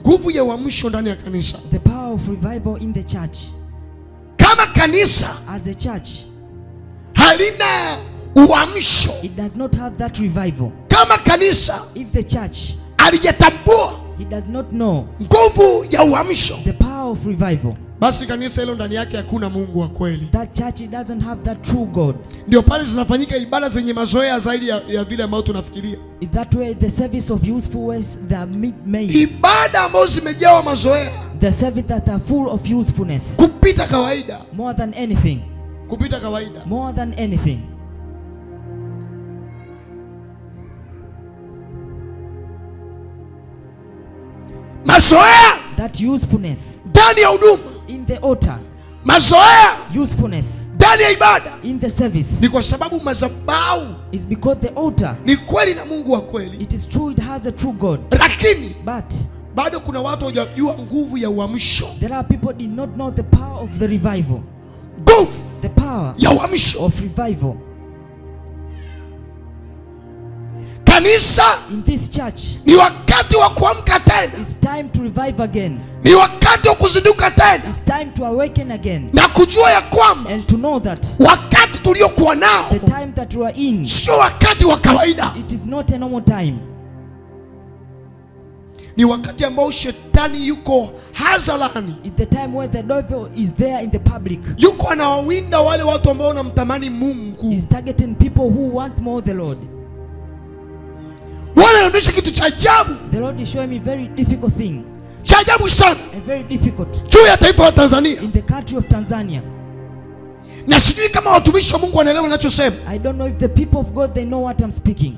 nguvu ya uamsho ndani ya kanisa. The power of revival in the church. Kama kanisa as a church halina uamsho, it does not have that revival. Kama kanisa if the church alijatambua it does not know nguvu ya uamsho, the power of revival, basi kanisa hilo ndani yake hakuna Mungu wa kweli. That church, it doesn't have that true God. Ndio pale zinafanyika ibada zenye mazoea zaidi ya vile ambavyo tunafikiria. In that way the service of useful ways they are made. Ibada ambazo zimejawa mazoea. The service that are full of usefulness. Kupita kawaida. More than anything. Kupita kawaida. More than anything. Mazoea. That usefulness. Ndani ya huduma. In the altar. Mazoea. Usefulness. Ndani ya ibada. In the service. Ni kwa sababu madhabahu is because the altar ni kweli na Mungu wa kweli. It is true, it has a true God. Lakini but bado kuna watu hawajajua nguvu ya uamsho. There are people did not know the power of the revival. Nguvu. The power ya uamsho of revival. Kanisa, in this church, ni wakati wa kuamka tena. It's time to revive again. Ni wakati wa kuzinduka tena. It's time to awaken again. Na kujua ya kwamba and to know that wakati tuliokuwa nao, the time that we are in, sio wakati wa kawaida. It is not a normal time. Ni wakati ambao shetani yuko hadharani. It's the time where the devil is there in the public. Yuko anawawinda wale watu ambao wanamtamani Mungu. He's targeting people who want more the Lord. Bwana anaonyesha kitu cha ajabu. The Lord is showing me very difficult thing. Cha ajabu sana. A very difficult. Juu ya taifa la Tanzania. In the country of Tanzania. Na sijui kama watumishi wa Mungu wanaelewa ninachosema. I don't know if the people of God they know what I'm speaking.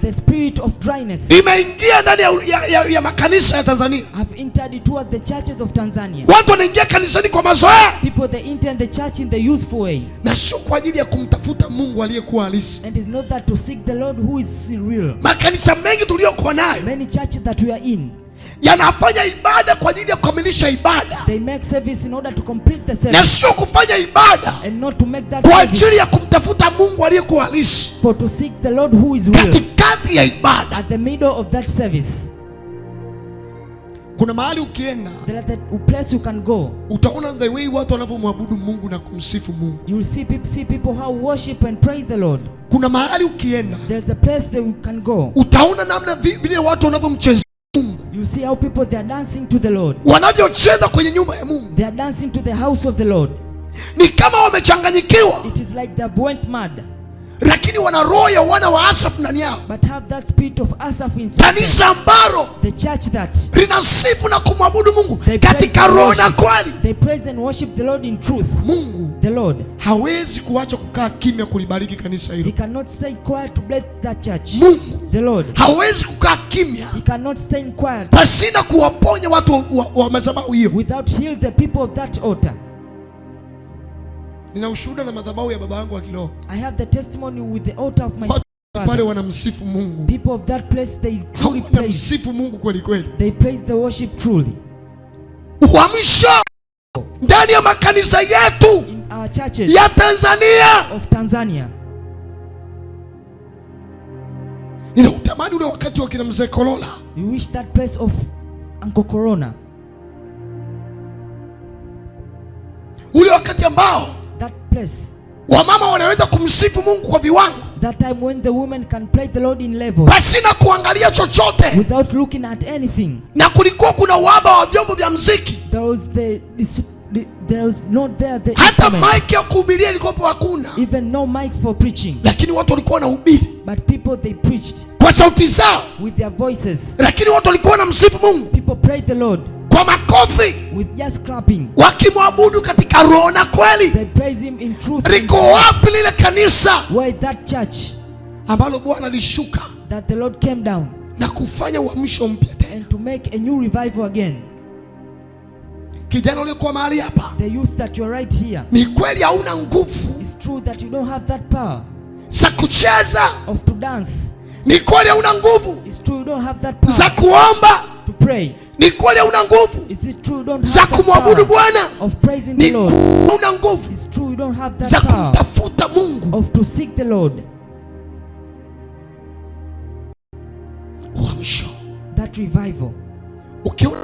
The spirit of dryness imeingia ndani ya makanisa ya Tanzania. Have entered toward the churches of Tanzania. Watu wanaingia kanisani kwa mazoea. People they enter the church in the useful way. Na sio kwa ajili ya kumtafuta Mungu aliyekuwa halisi. And it's not that to seek the Lord who is real. Makanisa mengi tuliyokuwa nayo, many churches that we are in, yanafanya ibada kwa ajili ya kukamilisha ibada. They make service in order to complete the service. Na sio kufanya ibada and not to make that kwa ajili ya kumtafuta Mungu aliyekuwa halisi. For to seek the Lord who is real. Katikati ya ibada. At the middle of that service. Kuna mahali ukienda, there is a place you can go. Utaona the way watu wanavyomwabudu Mungu na kumsifu Mungu. You will see people how worship and praise the Lord. Kuna mahali ukienda, there is a place that you can go. Utaona namna vile watu wanavyomchezea Mungu. You see how people they are dancing to the Lord. Wanavyocheza kwenye nyumba ya Mungu. They are dancing to the house of the Lord. Ni kama wamechanganyikiwa. It is like they went mad. Lakini wana roho ya wana wa Asaf ndani yao. But have that spirit of Asaph inside. Kanisa ambalo the church that linasifu na kumwabudu Mungu katika roho na kweli. They praise and worship the Lord in truth. Mungu, the Lord, hawezi kuacha kukaa kimya kulibariki kanisa hilo. He cannot stay quiet to bless that church. Mungu, the Lord, hawezi kukaa kimya. He cannot stay quiet. Pasina kuwaponya watu wa madhabahu hiyo. Without heal the people of that altar. Nina ushuhuda na madhabahu ya baba yangu wa kiroho. I have the testimony with the altar of my father. Pale wanamsifu Mungu. People of that place they truly praise. Wanamsifu Mungu kweli kweli. They praise the worship truly. Uamsho ndani ya makanisa yetu in our churches ya Tanzania. Of Tanzania. Ninautamani ule wakati wa kina mzee Kolola. You wish that place of Uncle Corona. Ule wakati ambao that place wamama wanaweza kumsifu Mungu kwa viwango. That time when the women can praise the Lord in level. Pasina kuangalia chochote. Without looking at anything. Na kulikuwa kuna uhaba wa vyombo vya muziki. There was not there the hata mic ya kuhubiria ilikuwa hakuna. Even no mic for preaching. Lakini watu walikuwa wanahubiri. But people they preached. Kwa sauti zao. With their voices. Lakini watu walikuwa wanamsifu Mungu. People praise the Lord. Kwa makofi. With just clapping. Wakimwabudu katika roho na kweli. They praise him in truth. Liko wapi lile kanisa? Where that church? Ambalo Bwana alishuka. That the Lord came down. Na kufanya uamsho mpya tena. And to make a new revival again. Kijana ulikuwa mahali hapa. The youth that you are right here. Ni kweli hauna nguvu. It's true that you don't have that power. Za kucheza. Of to dance. Ni kweli hauna nguvu. It's true you don't have that power. Za kuomba. To pray. Ni kweli hauna nguvu. Is it true you don't have za kumwabudu Bwana. Of praising the Lord. Una nguvu. It's true you don't have that za power. Kumtafuta Mungu. Of to seek the Lord. Uamsho. That that revival. Ukiona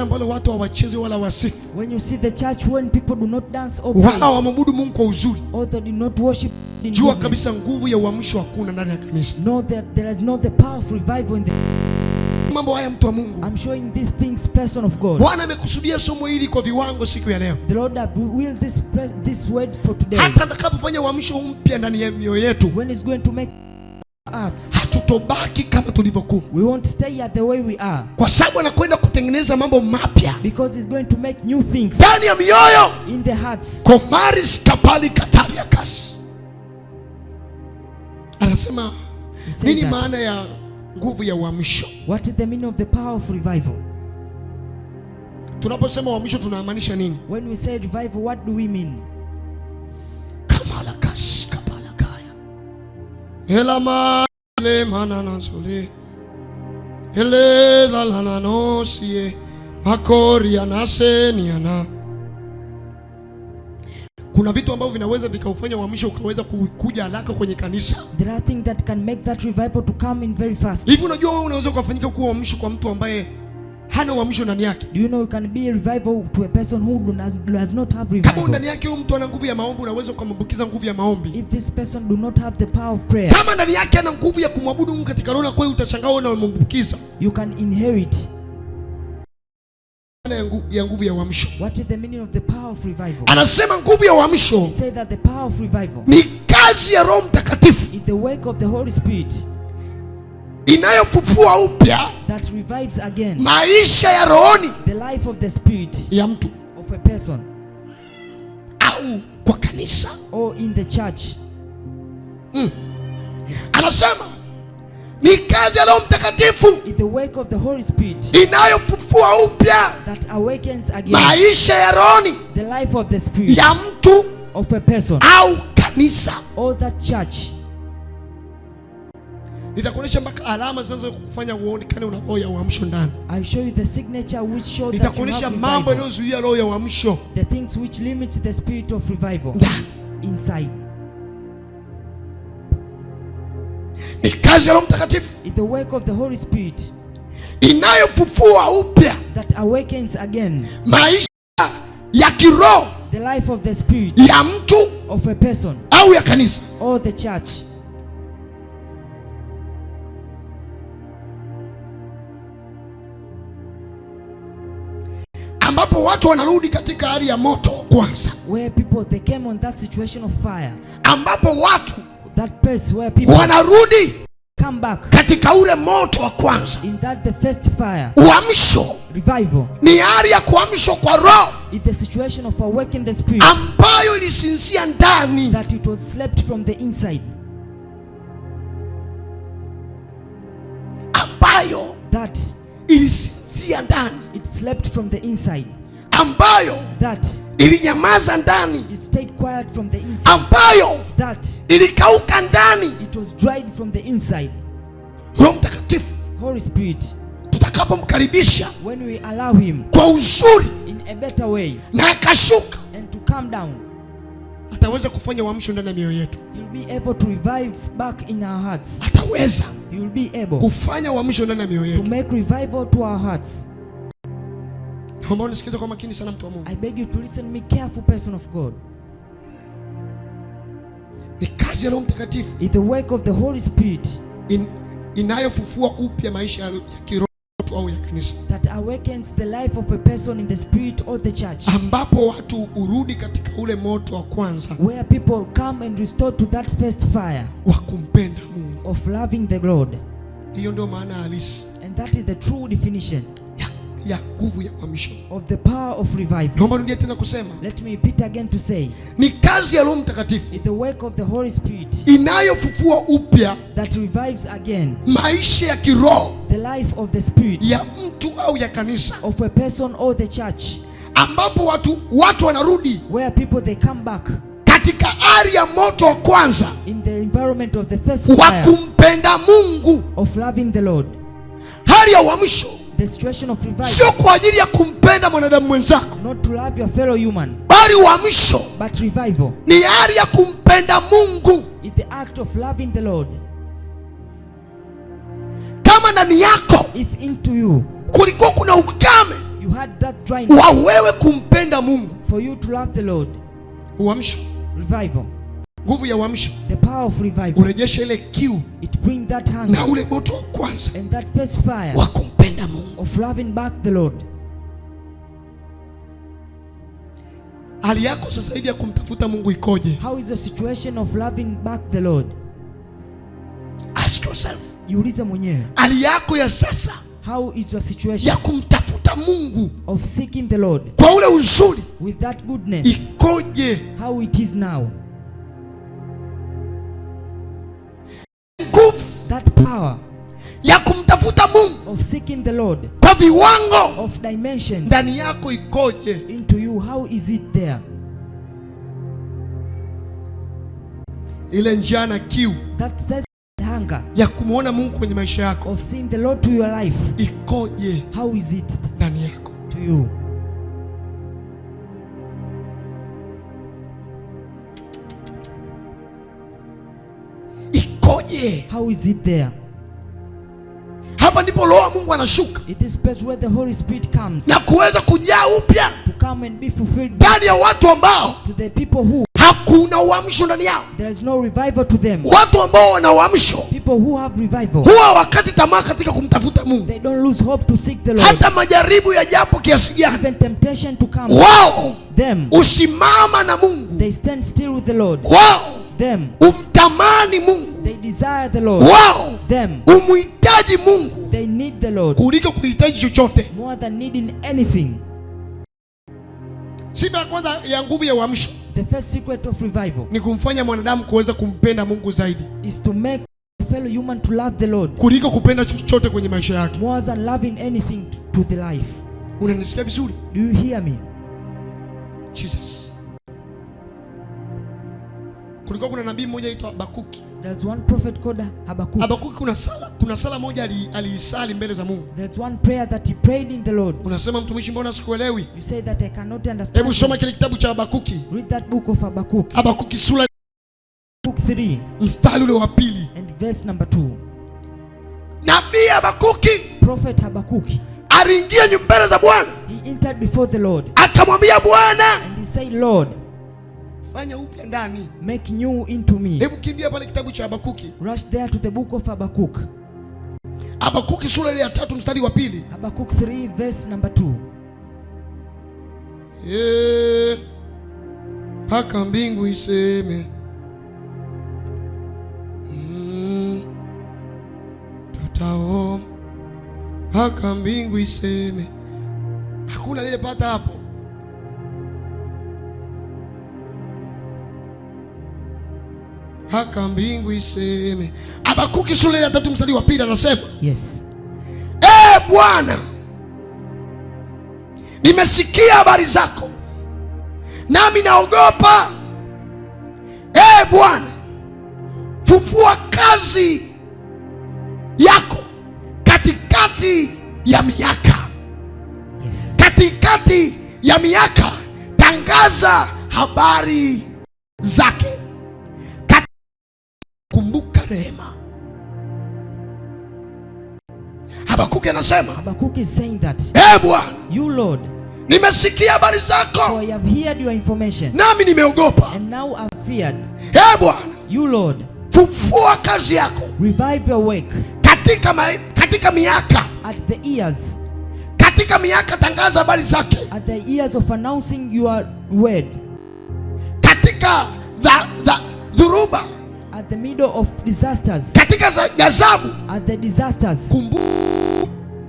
ambalo watu hawacheze wala wasifu, when you see the church when people do not dance or wala hawaabudu Mungu kwa uzuri, or they do not worship in jua kabisa nguvu ya uamsho hakuna ndani ya kanisa. Know that there is not the power of revival in the mambo haya mtu wa Mungu. I'm showing these things, person of God. Bwana amekusudia somo hili kwa viwango siku ya leo. The Lord will this word for today. Hata atakapofanya uamsho mpya ndani ya mioyo yetu, when He's going to make hearts, hatutobaki kama tulivyokuwa. We won't stay at the way we are, kwa sababu anakwenda kutengeneza mambo mapya, because He's going to make new things ndani ya mioyo, in the hearts. Komaris kapali kataria kasi. Anasema nini maana ya nguvu ya uamsho? What is the meaning of the power of revival? Tunaposema uamsho tunamaanisha nini? When we say revival, what do we mean? Kamala kas kapala kaya. Elama le manana sole. Ele la la na no sie. Makori anase ni ana. Kuna vitu ambavyo vinaweza vikaufanya uamsho ukaweza kuja haraka kwenye kanisa. There are things that can make that revival to come in very fast. Hivi unajua wewe unaweza kufanyika kuwa uamsho kwa mtu ambaye hana uamsho ndani yake? Do you know you can be a revival to a person who does not have revival? Kama ndani yake huyo mtu ana nguvu ya maombi, unaweza kumwambukiza nguvu ya maombi. If this person do not have the power of prayer, kama ndani yake ana nguvu ya kumwabudu Mungu katika roho na kweli, utashangaa wewe unamwambukiza. You can inherit ya nguvu ya uamsho. What is the meaning of the power of revival? Anasema nguvu ya uamsho, he said that the power of revival ni kazi ya Roho Mtakatifu, is the work of the Holy Spirit, inayofufua upya that revives again maisha ya rohoni, the life of the spirit ya mtu, of a person, au kwa kanisa, or in the church. Yes. Anasema ni kazi ya Roho Mtakatifu, the work of the Holy Spirit, inayofufua upya that awakens again maisha ya rohoni, the life of the spirit, ya mtu, of a person, au kanisa, or that church. Nitakuonyesha mpaka alama zinazokufanya uonekane una roho ya uamsho ndani. I'll show you the signature which shows that you have Nitakuonyesha mambo yanayozuia roho ya uamsho, the things which limit the spirit of revival ndani, inside. ni kazi ya Roho Mtakatifu, It's the work of the Holy Spirit, inayofufua upya that awakens again maisha ya kiroho, the life of the spirit, ya mtu, of a person, au ya kanisa, or the church. ambapo watu wanarudi katika hali ya moto kwanza, where people they came on that situation of fire, ambapo watu that place where people wanarudi come back katika ule moto wa kwanza. in that the first fire. Uamsho Revival ni hali ya kuamshwa kwa roho, is the situation of awakening the spirit, ambayo ilisinzia ndani, that it was slept from the inside, ambayo that ilisinzia ndani, it slept from the inside, ambayo that ilinyamaza ndani, it stayed quiet from the inside, ambayo that ilikauka ndani. it was dried from the inside. Roho Mtakatifu Holy Spirit, tutakapomkaribisha when we allow him kwa uzuri in a better way na akashuka, and to come down, ataweza kufanya uamsho ndani ya mioyo yetu. he'll be able to revive back in our hearts. Ataweza He will be able kufanya uamsho ndani ya mioyo to yetu. make revival to our hearts. Naomba unisikize kwa makini sana, mtu wa Mungu. I beg you to listen to me careful, person of God. Ni kazi ya Roho Mtakatifu It's the work of the Holy Spirit inayofufua upya maisha ya kiroho au ya kanisa, that awakens the life of a person in the spirit or the church, ambapo watu urudi katika ule moto wa kwanza where people come and restore to that first fire wa kumpenda Mungu. of loving the Lord. Hiyo ndio maana halisi And that is the true definition ya nguvu ya uamsho. of the power of revival. Naomba nirudie tena kusema, Let me repeat again to say, ni kazi ya Roho Mtakatifu it's the work of the Holy Spirit inayofufua upya that revives again maisha ya kiroho the life of the spirit ya mtu au ya kanisa, of a person or the church, ambapo watu wanarudi where people they come back katika hali ya moto wa kwanza in the environment of the first wa fire kumpenda Mungu. of loving the Lord. Hali ya uamsho The situation of revival, sio kwa ajili ya kumpenda mwanadamu mwenzako, not to love your fellow human, bali uamsho but revival ni hali ya kumpenda Mungu. is the act of loving the Lord. kama ndani yako if into you kulikuwa kuna ukame you had that dryness wa wewe kumpenda Mungu, for you to love the Lord, uamsho, revival, nguvu ya uamsho, the power of revival, urejeshe ile kiu it bring that hunger na ule moto wa kwanza and that first fire wa kumpenda Mungu, of loving back the Lord. Hali yako sasa hivi ya kumtafuta Mungu ikoje? How is your situation of loving back the Lord? Ask yourself. Jiulize mwenyewe. Hali yako ya sasa, how is your situation ya kumtafuta Mungu of seeking the Lord kwa ule uzuri with that goodness ikoje? How it is now? Nguvu, that power ya kumtafuta Mungu of seeking the Lord kwa viwango of dimensions ndani yako ikoje? Into you, how is it there? Ile njaa na kiu, that thirst, hunger ya kumuona Mungu kwenye maisha yako of seeing the Lord to your life ikoje? How is it ndani yako to you? Ikoje? How is it there? Hapa ndipo Roho wa Mungu anashuka. It is place where the Holy Spirit comes na kuweza kujaa upya to come and be fulfilled ndani ya watu ambao to the people who hakuna uamsho ndani yao. There is no revival to them. Watu ambao wana uamsho, people who have revival, huwa wakati tamaa katika kumtafuta Mungu. They don't lose hope to seek the Lord. Hata majaribu ya japo kiasi gani, even temptation to come, wao them usimama na Mungu. They stand still with the Lord. Wao them umtamani Mungu. They desire the Lord. Wao them umuhitaji Mungu. They need the Lord kuliko kuhitaji chochote, more than needing anything. Sifa ya kwanza ya nguvu ya uamsho, the first secret of revival, ni kumfanya mwanadamu kuweza kumpenda Mungu zaidi, is to make a fellow human to love the Lord kuliko kupenda chochote kwenye maisha yake, more than loving anything to the life. Unanisikia vizuri? Do you hear me? Jesus. Kulikuwa kuna nabii mmoja aitwa Habakuki. There's one prophet called Habakkuk. Habakuki kuna sala moja aliisali mbele za Mungu. There's one prayer that he prayed in the Lord. Unasema mtumishi, mbona sikuelewi? You say that I cannot understand. Hebu soma kile kitabu cha Habakuki. Read that book of Habakkuk. Habakuki sura book 3 mstari ule wa 2 and verse number 2. Nabii Habakuki, prophet Habakkuk, aliingia mbele za Bwana. He entered before the Lord. Akamwambia Bwana, and he said, Lord, fanya upya ndani, make new into me. Hebu kimbia pale kitabu cha Habakuki. Rush there to the book of Habakkuk. Habakuki sura ile ya 3 mstari wa 2. Habakkuk 3 verse number 2. Mpaka mbingu iseme tutaomba, mpaka mbingu iseme. Hakuna aliyepata hapo. Haka mbingu iseme. Habakuki sura ya 3 mstari wa 2 anasema, yes, Bwana, nimesikia habari zako nami naogopa. Bwana, fufua kazi yako katikati ya miaka. yes, katikati ya miaka tangaza habari zake. Kumbuka rehema. Habakuki anasema, Habakkuk is saying that, Bwana, you Lord, nimesikia habari zako, for I have heard your information, nami nimeogopa. and now I've feared. Bwana, you Lord, fufua kazi yako revive your work katika miaka, at the ears, katika miaka tangaza habari zake, at the ears of announcing your word, katika dhuruba, at the middle of disasters, katika ghadhabu, at the disasters,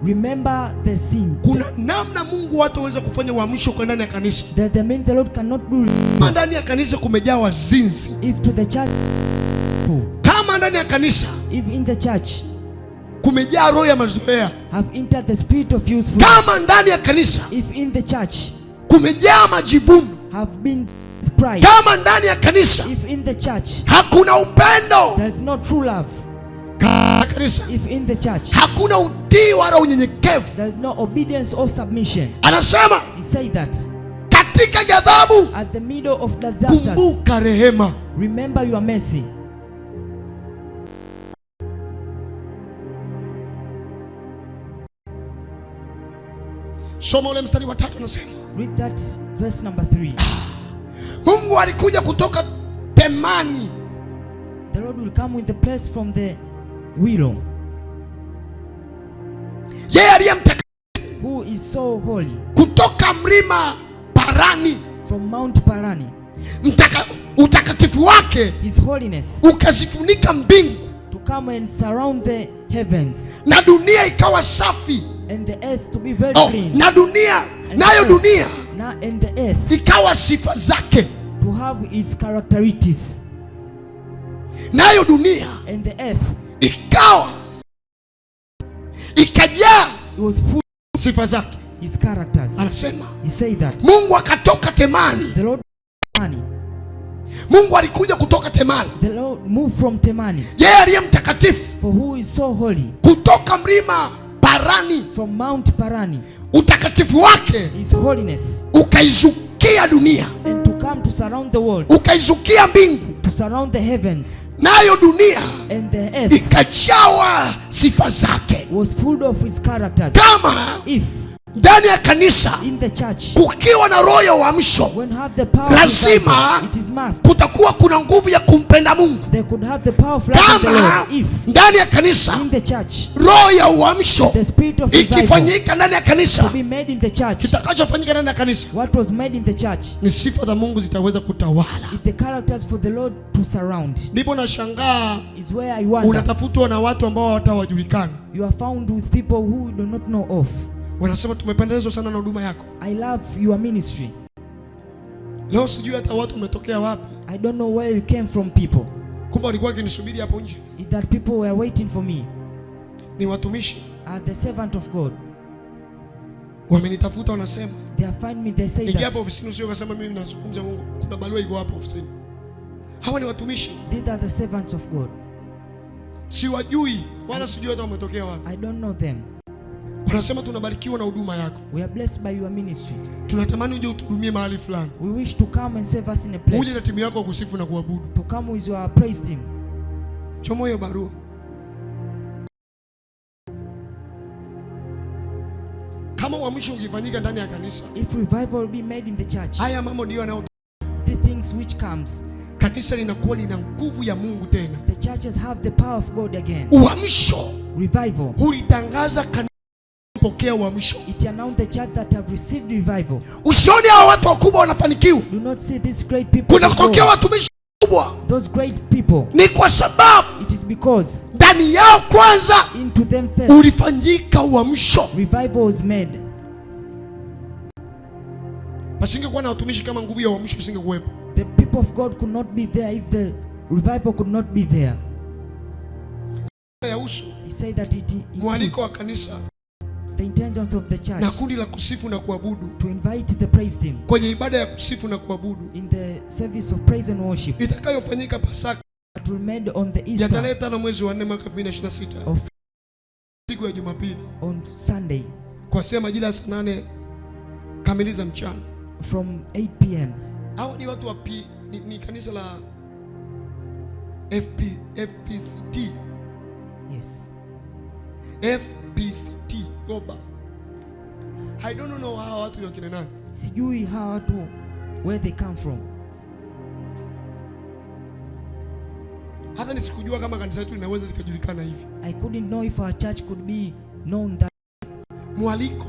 remember the sin. Kuna namna Mungu watu waweza kufanya uamsho kwa ndani ya kanisa. That the mean the Lord cannot do. Ndani ya kanisa kumejaa wazinzi. If to the church, kama ndani ya kanisa, if in the church kumejaa roho ya mazoea, have entered the spirit of usefulness. Kama ndani ya kanisa, if in the church kumejaa majivuno, have been pride. Kama ndani ya kanisa, if in the church hakuna upendo, there is no true love. Kanisa, if in the church hakuna utii wala unyenyekevu, there is no obedience or submission. Anasema, he said that katika ghadhabu, at the middle of disasters, kumbuka rehema. Remember your mercy. Soma ule mstari wa 3 anasema. Read that verse number 3. Mungu alikuja kutoka Temani. The Lord will come with the place from the willow. Yeye aliye mtakatifu, who is so holy, kutoka mlima Parani. from Mount Parani. Utakatifu wake, his holiness, ukazifunika mbingu, to come and surround the heavens, na dunia ikawa safi, and the earth to be very clean. Na dunia, nayo dunia, and the earth ikawa sifa zake, to have his characteristics. Nayo dunia, and the earth ikajaa, it was full sifa zake, his characters. Anasema, he said that Mungu akatoka Temani. The Lord Temani. Mungu alikuja kutoka Temani. The Lord moved from Temani. Yeye aliye mtakatifu, for who is so holy, kutoka mlima Parani. from Mount Parani. Utakatifu wake, his holiness, ukaizukia dunia, and to come to surround the world, ukaizukia mbingu, to surround the heavens. Nayo dunia, and the earth, ikajawa sifa zake, was full of his characters. Kama if ndani ya kanisa, in the church, kukiwa na roho ya uamsho, lazima kutakuwa kuna nguvu ya kumpenda Mungu. Kama ndani ya kanisa, in the church, roho ya uamsho ikifanyika ndani ya kanisa, kitakachofanyika ndani ya kanisa, what was made in the church, ni sifa za Mungu zitaweza kutawala. If the characters for the Lord to surround. Ndipo nashangaa, is where I wonder, unatafutwa na watu ambao hawatawajulikana. You are found with people who do not know of. Wanasema tumependezwa sana na huduma yako. I love your ministry. Leo sijui hata watu umetokea wapi. I don't know where you came from, people. Kumbe walikuwa wakinisubiri hapo nje. That people were waiting for me. Ni watumishi. Are the servant of God. Wamenitafuta wanasema. They have find me, they say that. Ingia hapo ofisini usio kasema mimi ninazungumza uongo. Kuna barua iko hapo ofisini. Hawa ni watumishi. These are the servants of God. Siwajui wala sijui hata wametokea wapi. I don't know them. Wanasema tunabarikiwa na huduma yako. We are blessed by your ministry. Tunatamani uje utuhudumie mahali fulani. We wish to come and serve us in a place. Uje na timu yako kusifu na kuabudu. To come with your praise team. Choma hiyo barua. Kama uamsho ukifanyika ndani ya kanisa, if revival be made in the church, haya mambo ndio yanao, the things which comes, kanisa linakuwa lina nguvu ya Mungu tena. The churches have the power of God again. Uamsho, revival, ulitangaza kanisa pokea uamsho. It announced the church that have received revival. Usione hao watu wakubwa wanafanikiwa. Do not see these great people. Kuna kutokea watumishi wakubwa. Those great people. Ni kwa sababu it is because ndani yao kwanza into them first ulifanyika uamsho. Revival was made. Pasingekuwa na watumishi kama nguvu ya uamsho isingekuwepo. The people of God could not be there if the revival could not be there. He said that it mwaliko wa kanisa, the intentions of the church, na kundi la kusifu na kuabudu, to invite the praise team kwenye ibada ya kusifu na kuabudu, in the service of praise and worship, itakayofanyika Pasaka, that will made on the Easter, ya tarehe 5 mwezi wa 4 mwaka 2026, siku ya Jumapili, on Sunday, kuanzia majira ya 8 kamili za mchana, from 8 p.m. Hao ni watu wa ni kanisa la FPCT. Yes. FPCT Goba. I don't know hawa watu ni wakina nani. Sijui hawa watu where they come from. Hata nisikujua kama kanisa letu linaweza likajulikana hivi. I couldn't know if our church could be known that. Mwaliko